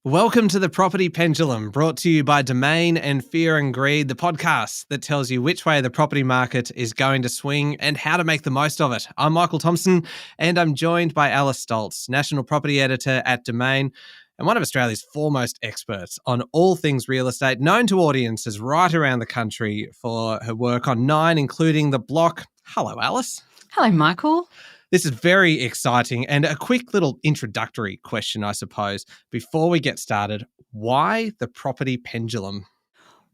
Welcome to the Property Pendulum, brought to you by Domain and Fear and Greed, the podcast that tells you which way the property market is going to swing and how to make the most of it. I'm Michael Thompson, and I'm joined by Alice Stolz, National Property Editor at Domain and one of Australia's foremost experts on all things real estate, known to audiences right around the country for her work on Nine, including The Block. Hello, Alice. Hello, Michael. This is very exciting, and a quick little introductory question, I suppose, before we get started. Why the property pendulum?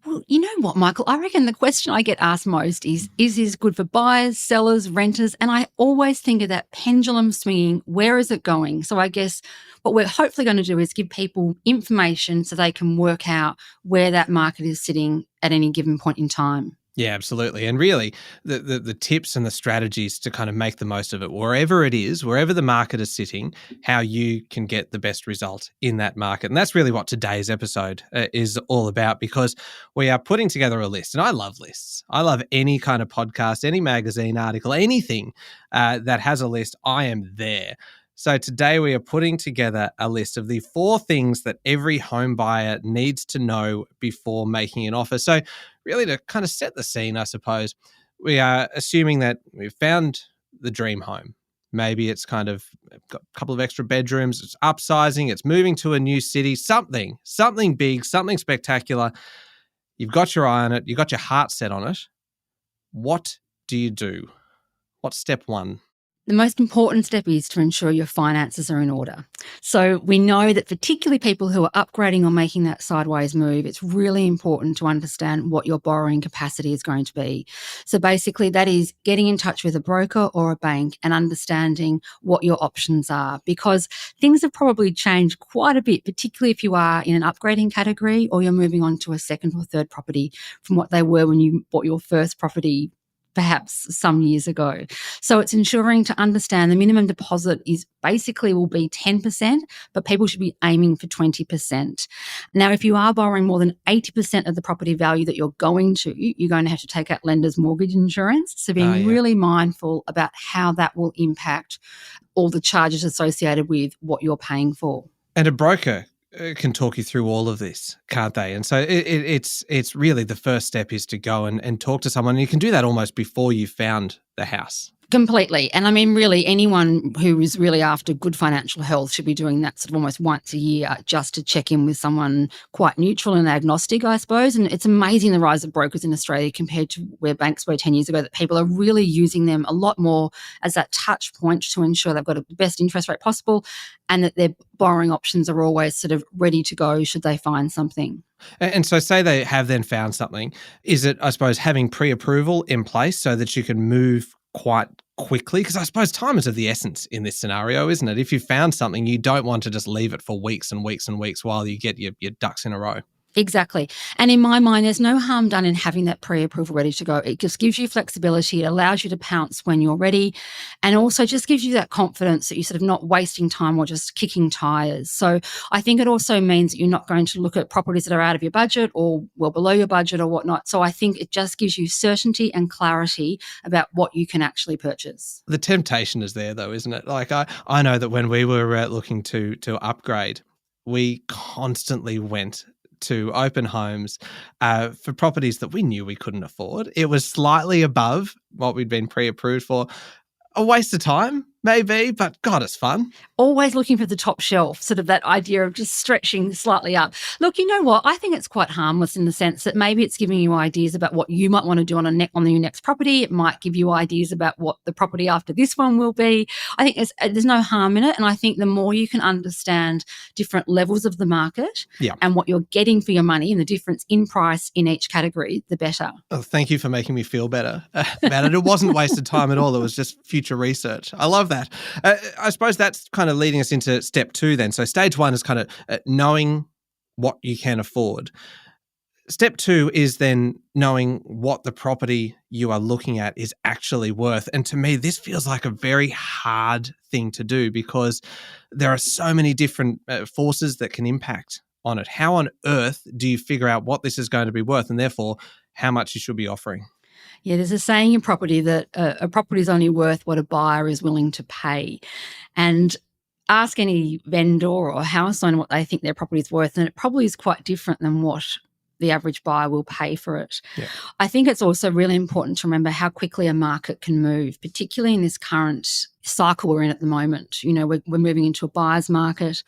Well, you know what, Michael? I reckon the question I get asked most is this good for buyers, sellers, renters? And I always think of that pendulum swinging. Where is it going? So I guess what we're hopefully going to do is give people information so they can work out where that market is sitting at any given point in time. Yeah, absolutely. And really, the tips and the strategies to kind of make the most of it, wherever it is, wherever the market is sitting, how you can get the best result in that market. And that's really what today's episode is all about, because we are putting together a list. And I love lists. I love any kind of podcast, any magazine article, anything that has a list. I am there. So today we are putting together a list of the 4 things that every home buyer needs to know before making an offer. So really, to kind of set the scene, I suppose, we are assuming that we've found the dream home. Maybe it's kind of got a couple of extra bedrooms, it's upsizing, it's moving to a new city, something big, something spectacular. You've got your eye on it, you've got your heart set on it. What do you do? What's step 1? The most important step is to ensure your finances are in order. So we know that particularly people who are upgrading or making that sideways move, it's really important to understand what your borrowing capacity is going to be. So basically that is getting in touch with a broker or a bank and understanding what your options are, because things have probably changed quite a bit, particularly if you are in an upgrading category or you're moving on to a second or third property from what they were when you bought your first property perhaps some years ago. So it's ensuring to understand the minimum deposit is basically will be 10%, but people should be aiming for 20%. Now, if you are borrowing more than 80% of the property value that you're going to have to take out lender's mortgage insurance. So being really mindful about how that will impact all the charges associated with what you're paying for. And a broker can talk you through all of this, can't they? And so it's really the first step is to go and talk to someone. And you can do that almost before you've found the house. Completely. And I mean, really, anyone who is really after good financial health should be doing that sort of almost once a year just to check in with someone quite neutral and agnostic, I suppose. And it's amazing the rise of brokers in Australia compared to where banks were 10 years ago, that people are really using them a lot more as that touch point to ensure they've got the best interest rate possible and that their borrowing options are always sort of ready to go should they find something. And so say they have then found something. Is it, I suppose, having pre-approval in place so that you can move quite quickly? Because I suppose time is of the essence in this scenario, isn't it? If you found something, you don't want to just leave it for weeks and weeks and weeks while you get your ducks in a row. Exactly. And in my mind, there's no harm done in having that pre-approval ready to go. It just gives you flexibility. It allows you to pounce when you're ready, and also just gives you that confidence that you're sort of not wasting time or just kicking tires. So I think it also means that you're not going to look at properties that are out of your budget or well below your budget or whatnot. So I think it just gives you certainty and clarity about what you can actually purchase. The temptation is there though, isn't it? Like I know that when we were looking to upgrade, we constantly went to open homes for properties that we knew we couldn't afford. It was slightly above what we'd been pre-approved for. A waste of time, maybe, but God, it's fun. Always looking for the top shelf, sort of that idea of just stretching slightly up. Look, you know what? I think it's quite harmless in the sense that maybe it's giving you ideas about what you might want to do on your next property. It might give you ideas about what the property after this one will be. I think there's no harm in it. And I think the more you can understand different levels of the market and what you're getting for your money and the difference in price in each category, the better. Oh, thank you for making me feel better about it. It wasn't wasted time at all. It was just future research. I love that. I suppose that's kind of leading us into step 2 then. So stage 1 is kind of knowing what you can afford. Step 2 is then knowing what the property you are looking at is actually worth. And to me, this feels like a very hard thing to do because there are so many different forces that can impact on it. How on earth do you figure out what this is going to be worth and therefore how much you should be offering? Yeah, there's a saying in property that a property is only worth what a buyer is willing to pay. And ask any vendor or house owner what they think their property is worth, and it probably is quite different than what the average buyer will pay for it. Yeah. I think it's also really important to remember how quickly a market can move, particularly in this current cycle we're in at the moment. You know, we're moving into a buyer's market,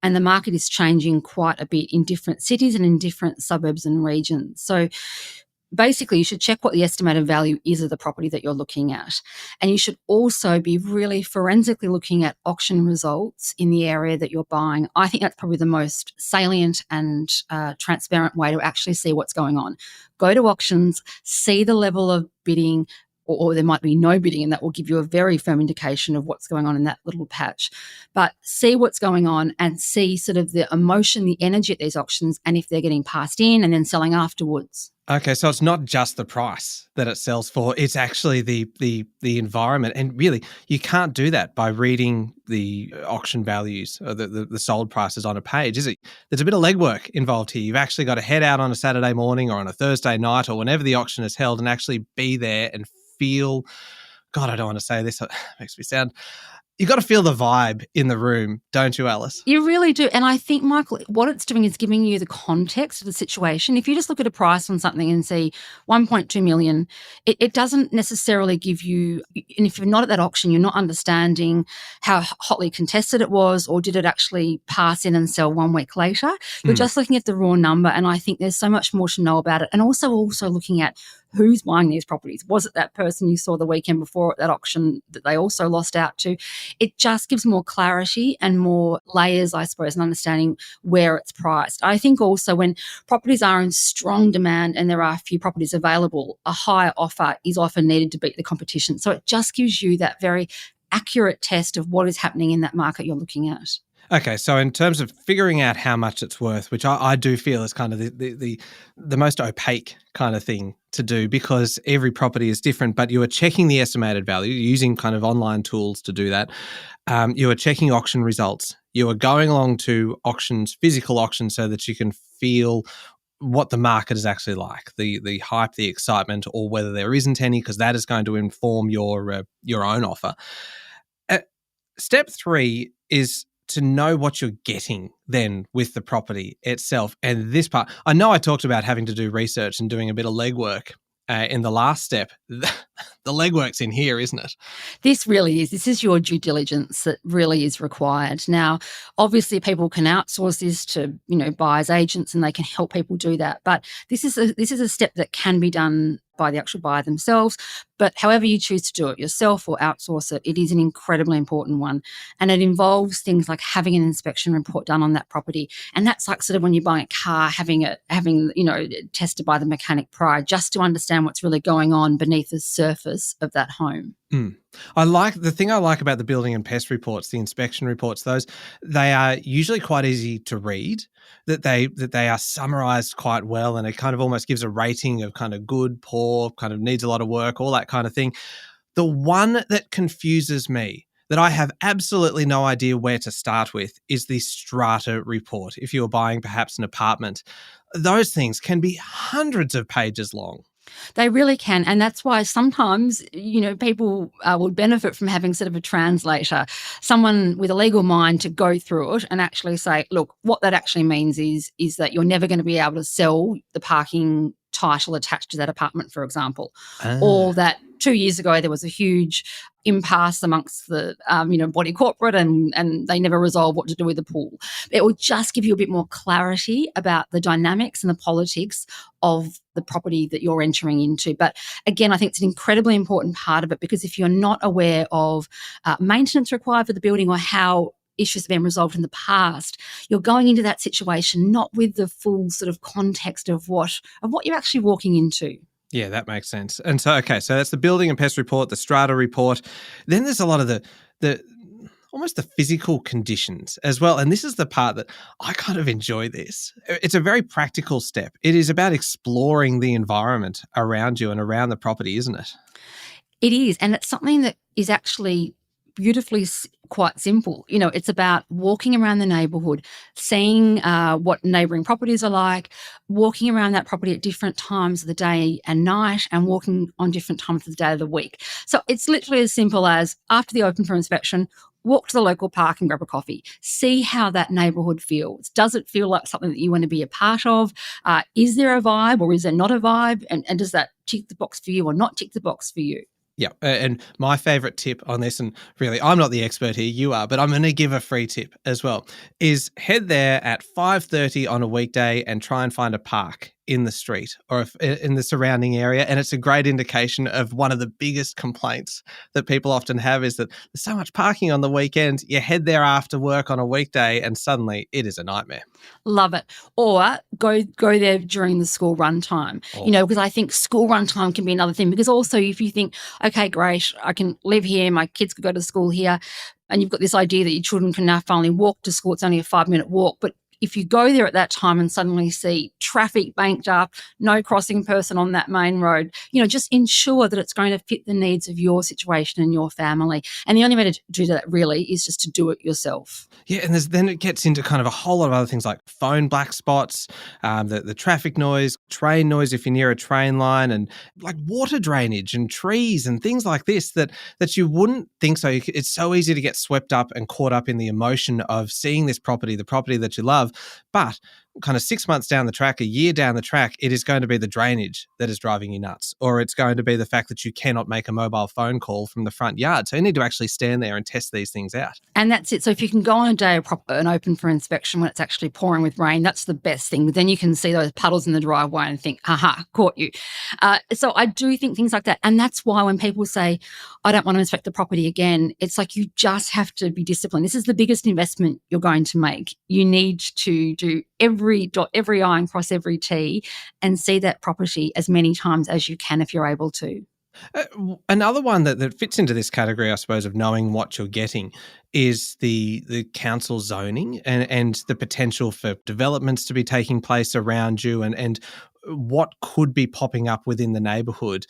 and the market is changing quite a bit in different cities and in different suburbs and regions. So basically, you should check what the estimated value is of the property that you're looking at. And you should also be really forensically looking at auction results in the area that you're buying. I think that's probably the most salient and transparent way to actually see what's going on. Go to auctions, see the level of bidding, or there might be no bidding, and that will give you a very firm indication of what's going on in that little patch. But see what's going on and see sort of the emotion, the energy at these auctions, and if they're getting passed in and then selling afterwards. Okay, so it's not just the price that it sells for; it's actually the environment. And really, you can't do that by reading the auction values or the sold prices on a page, is it? There's a bit of legwork involved here. You've actually got to head out on a Saturday morning or on a Thursday night or whenever the auction is held and actually be there and feel. God, I don't want to say this; it makes me sound. You've got to feel the vibe in the room, don't you, Alice? You really do. And I think, Michael, what it's doing is giving you the context of the situation. If you just look at a price on something and see 1.2 million, it doesn't necessarily give you, and if you're not at that auction, you're not understanding how hotly contested it was, or did it actually pass in and sell 1 week later. You're just looking at the raw number, and I think there's so much more to know about it. And also looking at who's buying these properties. Was it that person you saw the weekend before at that auction that they also lost out to? It just gives more clarity and more layers, I suppose, and understanding where it's priced. I think also when properties are in strong demand and there are few properties available, a higher offer is often needed to beat the competition. So it just gives you that very accurate test of what is happening in that market you're looking at. Okay, so in terms of figuring out how much it's worth, which I do feel is kind of the most opaque kind of thing to do, because every property is different, but you are checking the estimated value using kind of online tools to do that. You are checking auction results. You are going along to auctions, physical auctions, so that you can feel what the market is actually like, the hype, the excitement, or whether there isn't any, because that is going to inform your own offer. Step 3 is to know what you're getting then with the property itself. And this part, I know I talked about having to do research and doing a bit of legwork in the last step. The legwork's in here, isn't it? This really is. This is your due diligence that really is required. Now, obviously, people can outsource this to, buyers agents, and they can help people do that. But this is a step that can be done by the actual buyer themselves. But however you choose to do it, yourself or outsource it, it is an incredibly important one. And it involves things like having an inspection report done on that property. And that's like sort of when you're buying a car, having tested by the mechanic prior, just to understand what's really going on beneath the surface of that home. The thing I like about the building and pest reports, the inspection reports, they are usually quite easy to read, that they are summarized quite well, and it kind of almost gives a rating of kind of good, poor, kind of needs a lot of work, all that kind of thing. The one that confuses me, that I have absolutely no idea where to start with, is the strata report. If you're buying perhaps an apartment, those things can be hundreds of pages long. They really can. And that's why sometimes, people would benefit from having sort of a translator, someone with a legal mind to go through it and actually say, look, what that actually means is that you're never going to be able to sell the parking title attached to that apartment, for example, or that 2 years ago there was a huge impasse amongst the body corporate and they never resolved what to do with the pool. It will just give you a bit more clarity about the dynamics and the politics of the property that you're entering into. But again, I think it's an incredibly important part of it, because if you're not aware of maintenance required for the building or how issues have been resolved in the past, you're going into that situation not with the full sort of context of what you're actually walking into. Yeah, that makes sense. And so that's the building and pest report, the strata report. Then there's a lot of the almost the physical conditions as well. And this is the part that I kind of enjoy this. It's a very practical step. It is about exploring the environment around you and around the property, isn't it? It is. And it's something that is actually beautifully quite simple. It's about walking around the neighbourhood, seeing what neighbouring properties are like, walking around that property at different times of the day and night, and walking on different times of the day of the week. So it's literally as simple as, after the open for inspection, walk to the local park and grab a coffee. See how that neighbourhood feels. Does it feel like something that you want to be a part of? Is there a vibe or is there not a vibe? And does that tick the box for you or not tick the box for you? Yeah. And my favorite tip on this, and really, I'm not the expert here, you are, but I'm going to give a free tip as well, is head there at 5:30 on a weekday and try and find a park in the street or in the surrounding area. And it's a great indication of one of the biggest complaints that people often have is that there's so much parking on the weekend. You head there after work on a weekday and suddenly it is a nightmare. Love it. Or go there during the school run time, because I think school run time can be another thing, because also if you think, okay, great, I can live here, my kids could go to school here, and you've got this idea that your children can now finally walk to school, it's only a 5-minute walk, but if you go there at that time and suddenly see traffic banked up, no crossing person on that main road, just ensure that it's going to fit the needs of your situation and your family. And the only way to do that really is just to do it yourself. Yeah, and then it gets into kind of a whole lot of other things like phone black spots, the traffic noise, train noise if you're near a train line, and like water drainage and trees and things like this that you wouldn't think so. It's so easy to get swept up and caught up in the emotion of seeing this property, the property that you love. But kind of 6 months down the track, a year down the track, it is going to be the drainage that is driving you nuts, or it's going to be the fact that you cannot make a mobile phone call from the front yard. So you need to actually stand there and test these things out. And that's it. So if you can go on a day and open for inspection when it's actually pouring with rain, that's the best thing. But then you can see those puddles in the driveway and think, aha, caught you. So I do think things like that. And that's why when people say, I don't want to inspect the property again, it's like you just have to be disciplined. This is the biggest investment you're going to make. You need to do every dot, every I and cross every T and see that property as many times as you can if you're able to. Another one that fits into this category, I suppose, of knowing what you're getting is the council zoning and the potential for developments to be taking place around you and what could be popping up within the neighbourhood.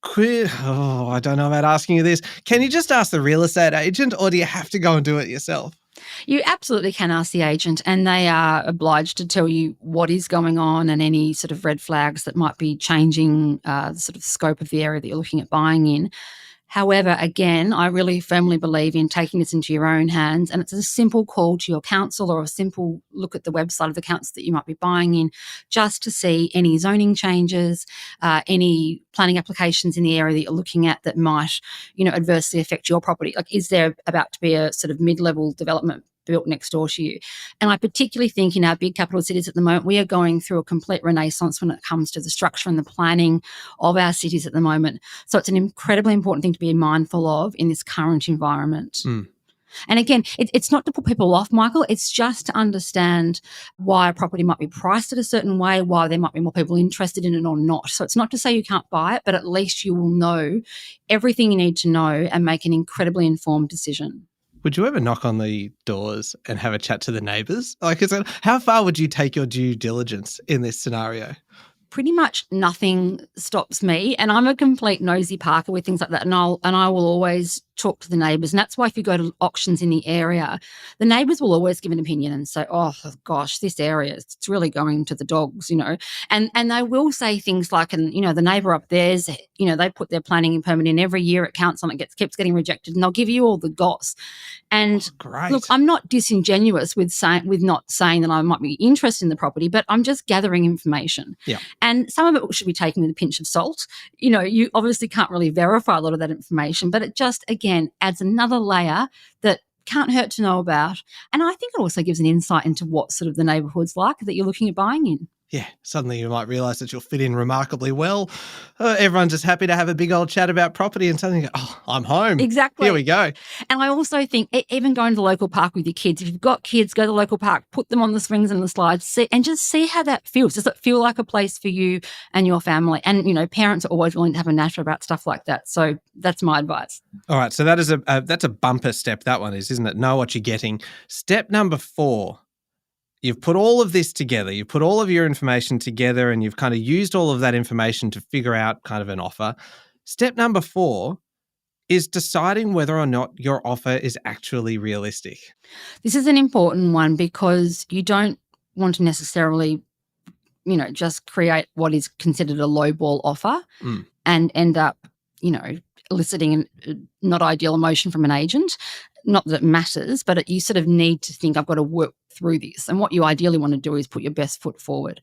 I don't know about asking you this. Can you just ask the real estate agent, or do you have to go and do it yourself? You absolutely can ask the agent, and they are obliged to tell you what is going on and any sort of red flags that might be changing the sort of scope of the area that you're looking at buying in. However, again, I really firmly believe in taking this into your own hands, and it's a simple call to your council or a simple look at the website of the council that you might be buying in just to see any zoning changes, any planning applications in the area that you're looking at that might, adversely affect your property. Like, is there about to be a sort of mid-level development built next door to you? And I particularly think in our big capital cities at the moment, we are going through a complete renaissance when it comes to the structure and the planning of our cities at the moment. So it's an incredibly important thing to be mindful of in this current environment. And again, it's not to put people off, Michael. It's just to understand why a property might be priced at a certain way, why there might be more people interested in it or not. So it's not to say you can't buy it, but at least you will know everything you need to know and make an incredibly informed decision. Would you ever knock on the doors and have a chat to the neighbours? Like, how far would you take your due diligence in this scenario? Pretty much nothing stops me, and I'm a complete nosy parker with things like that, and I will always talk to the neighbours. And that's why if you go to auctions in the area, the neighbours will always give an opinion and say, oh gosh, this area, it's really going to the dogs, and they will say things like, and the neighbour up there's, they put their planning and permit in every year, it counts on, it keeps getting rejected, and they'll give you all the goss. And look, I'm not disingenuous with not saying that I might be interested in the property, but I'm just gathering information. Yeah. And some of it should be taken with a pinch of salt. You obviously can't really verify a lot of that information, but it just, again, adds another layer that can't hurt to know about. And I think it also gives an insight into what sort of the neighbourhood's like that you're looking at buying in. Yeah, suddenly you might realise that you'll fit in remarkably well. Everyone's just happy to have a big old chat about property and suddenly you go, oh, I'm home. Exactly. Here we go. And I also think even going to the local park with your kids, if you've got kids, go to the local park, put them on the swings and the slides, and just see how that feels. Does it feel like a place for you and your family? And, parents are always willing to have a natter about stuff like that. So that's my advice. All right, so that is that's a bumper step, that one is, isn't it? Know what you're getting. Step number 4. You've put all of this together, you've put all of your information together and you've kind of used all of that information to figure out kind of an offer. Step number 4 is deciding whether or not your offer is actually realistic. This is an important one because you don't want to necessarily, just create what is considered a lowball offer and end up, eliciting a not ideal emotion from an agent. not that it matters, but you sort of need to think, I've got to work through this. And what you ideally want to do is put your best foot forward.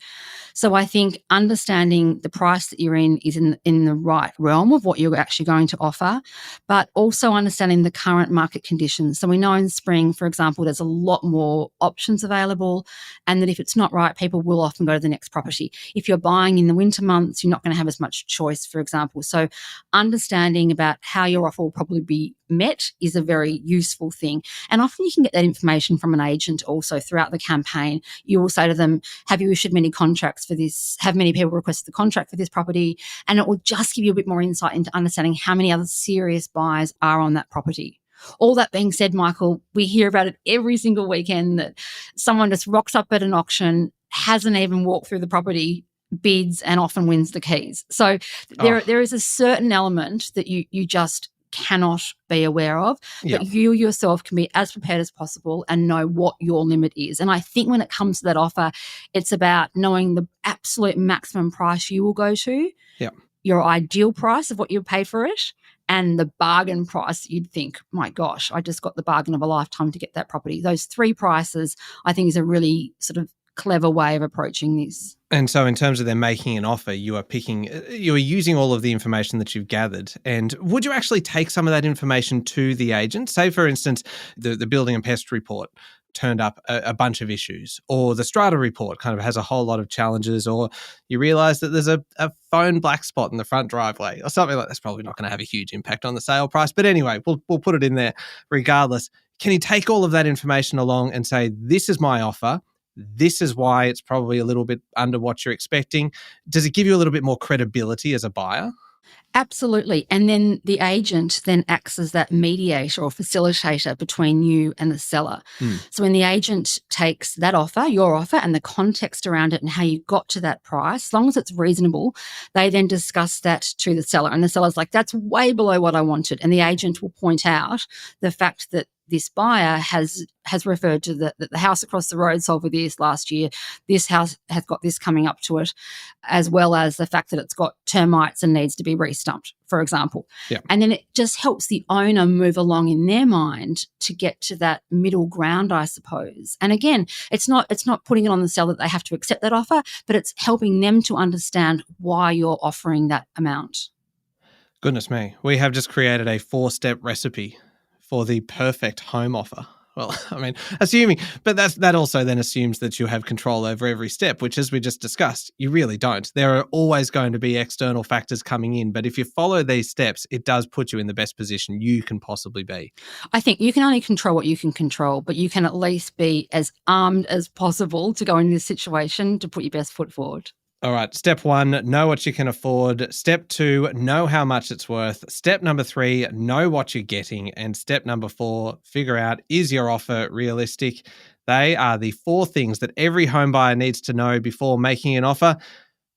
So I think understanding the price that you're in is in the right realm of what you're actually going to offer, but also understanding the current market conditions. So we know in spring, for example, there's a lot more options available, and that if it's not right, people will often go to the next property. If you're buying in the winter months, you're not going to have as much choice, for example. So understanding about how your offer will probably be met is a very useful thing. And often you can get that information from an agent also throughout the campaign. You will say to them, have you issued many contracts for this? Have many people requested the contract for this property? And it will just give you a bit more insight into understanding how many other serious buyers are on that property. All that being said, Michael, we hear about it every single weekend that someone just rocks up at an auction, hasn't even walked through the property, bids, and often wins the keys. So there is a certain element that you just cannot be aware of, but you yourself can be as prepared as possible and know what your limit is. And I think when it comes to that offer, it's about knowing the absolute maximum price you will go to, your ideal price of what you pay for it, and the bargain price you'd think, my gosh, I just got the bargain of a lifetime to get that property. Those three prices, I think, is a really sort of clever way of approaching this. And so in terms of them making an offer, you are using all of the information that you've gathered. And would you actually take some of that information to the agent? Say, for instance, the building and pest report turned up a bunch of issues, or the strata report kind of has a whole lot of challenges, or you realise that there's a phone black spot in the front driveway or something like that's probably not going to have a huge impact on the sale price. But anyway, we'll put it in there regardless. Can you take all of that information along and say, this is my offer, this is why it's probably a little bit under what you're expecting? Does it give you a little bit more credibility as a buyer? Absolutely. And then the agent then acts as that mediator or facilitator between you and the seller. So when the agent takes that offer, your offer, and the context around it and how you got to that price, as long as it's reasonable, they then discuss that to the seller. And the seller's like, that's way below what I wanted. And the agent will point out the fact that this buyer has referred to the house across the road sold for this last year. This house has got this coming up to it, as well as the fact that it's got termites and needs to be restumped, for example. And then it just helps the owner move along in their mind to get to that middle ground, I suppose. And again, it's not putting it on the seller that they have to accept that offer, but it's helping them to understand why you're offering that amount. Goodness me, we have just created a 4-step recipe for the perfect home offer. Well, I mean, but that also then assumes that you have control over every step, which, as we just discussed, you really don't. There are always going to be external factors coming in, but if you follow these steps, it does put you in the best position you can possibly be. I think you can only control what you can control, but you can at least be as armed as possible to go into this situation to put your best foot forward. All right, step 1, know what you can afford. Step 2, know how much it's worth. Step number 3, know what you're getting. And step number 4, figure out, is your offer realistic? They are the 4 things that every home buyer needs to know before making an offer.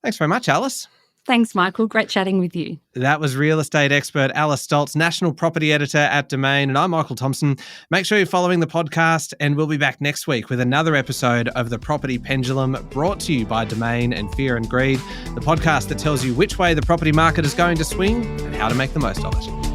Thanks very much, Alice. Thanks, Michael. Great chatting with you. That was real estate expert Alice Stolz, national property editor at Domain, and I'm Michael Thompson. Make sure you're following the podcast, and we'll be back next week with another episode of The Property Pendulum, brought to you by Domain and Fear and Greed, the podcast that tells you which way the property market is going to swing and how to make the most of it.